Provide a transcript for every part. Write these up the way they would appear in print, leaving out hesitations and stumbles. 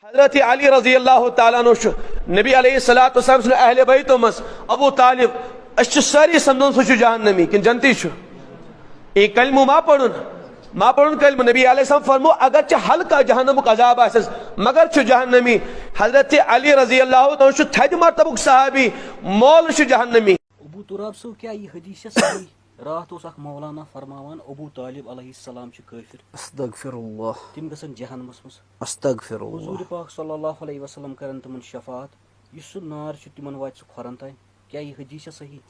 हजरत अली रजी अल्लाह तआला अन्हु नबी अलैहिस्सलातु वस्सलाम सुन अहले बैतो मस अबू तालिब अश सारी समझन सु जहन्नमी कि जनती छु ए कलमु मा पढ़ुन कलमु नबी अलैहिस्सलाम फरमो अगर च हल्का जहन्नमुक अजाब आसस मगर छु जहन्नमी। हजरत अली रजी अल्लाह तआला छु थद मर्तबुक सहाबी मौल छु जहन्नमी। ابوطالب صٲب क्या ये हदीस सही रात ओस मौलाना फरमावान अबू तालिब अलैहिस्सलाम छु काफिर अस्तगफिरुल्लाह तिम गसन जहन्नमस मस अस्तगफिरुल्लाह हुजूर पाक सल्लल्लाहु अलैहि वसल्लम करन तमन शफात युस नार छु तिमन वात सु खरन ताय क्या ये हदीस सही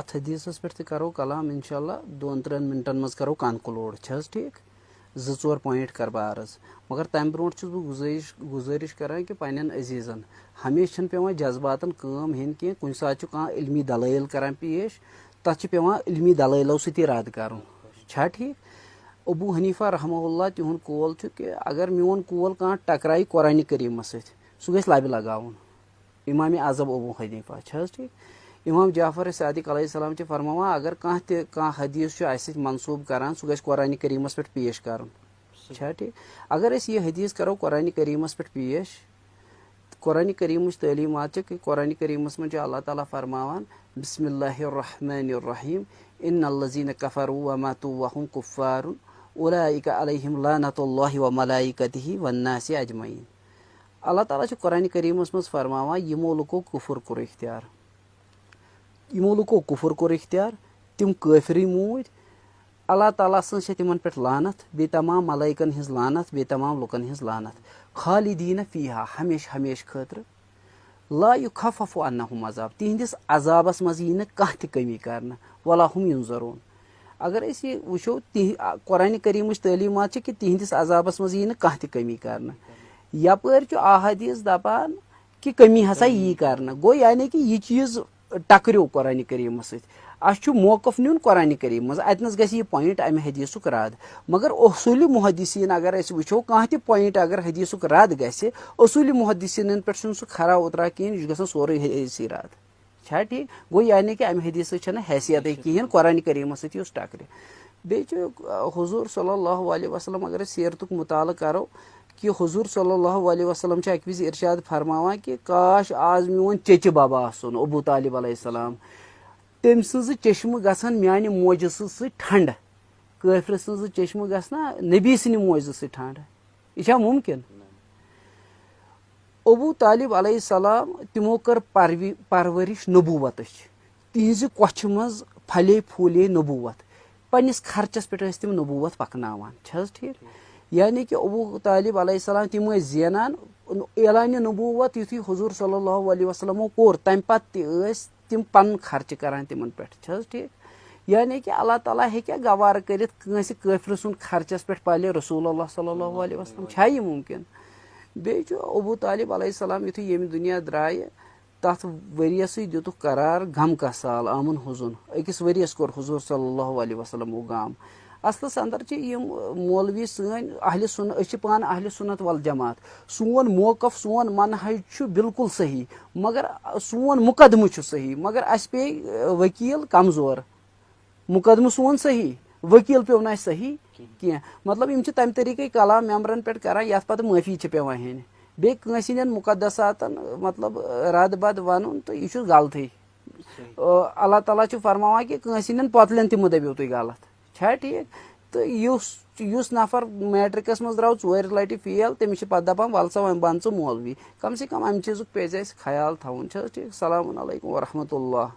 अत हदीसस पे करो कलाम इंशाल्लाह 2-3 मिनटन मज करो कनक्लूड छस ठीक 2-4 पॉइंट कर अर्ज मगर तम ब्रो गुजारिश करान कि पन्न अजीजन हमेशा पेवान जज्बातन काम हेन कह कुन सात इल्मी दलाइल करान पेश तथ पेवान इल्मी दलाइलों सती रद्द कर ठीक। अबू हनीफा रहमहुल्लाह तिहुन कौल कि अगर मोन कौल कह टकराई कुरान करीम सह गि लबि लगावन इमाम आजम अबू हनीफा ठीक। इमाम जाफर सादिक अलैहिस्सलाम फरमावान अगर कह हदीस मनसूब करान सह कुरान करीमस पे पेश कर ठीक। अगर ये हदीस करो कुरान करीमस पे पेश कुरान करीम तलीमात कि कुरान करीमस में अल्लाह ताला फरमावान बिस्मिल्लाहिर्रहमानिर्रहीम इन्नल्लज़ीना कफ़रू व मातू व हुम कुफ़्फ़ारुन उलाइका अलैहिम लानतुल्लाहि व मलाइकतिहि वन्नासि अजमईन। अल्लाह ताला कुरान करीमस में फरमावान यमो लुको कुफर कोर इख्तियार यमो लुको कुफर कोर इख्तियार तिम काफिरी मूद अल्लाह ताला सज तिमन पे लानत बे तमाम मलाइकन हिज लानत बे तमाम लुकन हिज लानत खालिदीन फीहा हमेश हमेश खतर ला युखफ़फ़ु अन्नहुम अज़ाब तिहंदिस अजाबस मज यी न कह त कमी करना वला हुम युनज़रून। अगर ये वुचो कुरान करीमच तलीमात कि तिहंदिस अजाबस मज यी न कह त कमी करना यपर अहादीस दपान कि कमी हसा यी करना गो यानी कि यह चीज टकरो कुरान करीम सह मौकफ नुन कुरान करीम मज अतनस गि पॉइंट अमे हदीसुक रद्द मगर असूली मुहद्दिसीन अगर वो कह त पॉइंट अगर हदीसुक रद्द गि असूली मुहद्दिसीन पे सह खरा उतरा कहें यह गो सोरे हदीसी रद्द छा ठीक। गो यानी कि अमे हदीस हैसियत कहें कुरान करीम सह टकर बे हुजूर सल्लल्लाहु अलैहि वसल्लम अगर सीरतुक मुताल करो कि हुजूर सल्लल्लाहु अलैहि वसल्लम अक विज इरशाद फरमावान कि काश आज मोन चेच बाबा आसन अबू तालिब अलैहिस्सलाम तम सज चश्म गसन म्यान मोज सह ठंड काफिर सज चश्म गसना नबी सनि मोज सह ठंड यह मुमकिन। अबू तालिब अलैहिस्सलाम तिमो कर परवरिश नबूवत तिज कोछ मज फले फूले नबूवत पन्निस खर्चस पे तिम नबूवत पकनावान छस ठीक। यानी कि अबू तालिब अलैहिस्सलाम तिम जेनान एलान नबूवत युथी हुजूर सल्लल्लाहु अलैहि वसल्लम कोर तम पत्त तिम पन खर्च करान तिमन पे छस ठीक। यानी कि अल्लाह ताला हेक्या गवार करित कंस काफिर सुन खर्चस पे पाले रसूलुल्लाह सल्लल्लाहु अलैहि वसल्लम छा यह मुमकिन। बे अबू तालिब अलैहिस्सलाम युथी यम दुनिया द्राय तथ वरियस दितुक करार गम का साल आमन हुजुन अकिस वरियस कोर हुजूर सल्लल्लाहु अलैहि वसल्लम वो गाम असलस अंदर मौलवी सन अहले सुन्नत पान अहले सुन्नत वल जमात सोन मौकफ सोन मनहज बिल्कुल सही मगर सोन मुकदम सही मगर अस पे वकील कमजोर मुकदम सोन सही वकील पे ना सही कह मतलब इन तम तरीके कलाम मेम्बरन पे कर ये माफी पेवान हेन बे मुकदसातन मतलब रद बद वन तो यह गलत अल्लाह ताला फरमावान कि पतलन तमो दबो तुम गलत छा ठीक। तो युस नफर मैट्रिकस मज द्राव 4 लटि फेल तमिस पे दपान वल सा वो बन मौलवी कम से कम अमि चीज़ पे ख्याल थवन ठीक। सलाम अलैकुम व रहमतुल्लाह।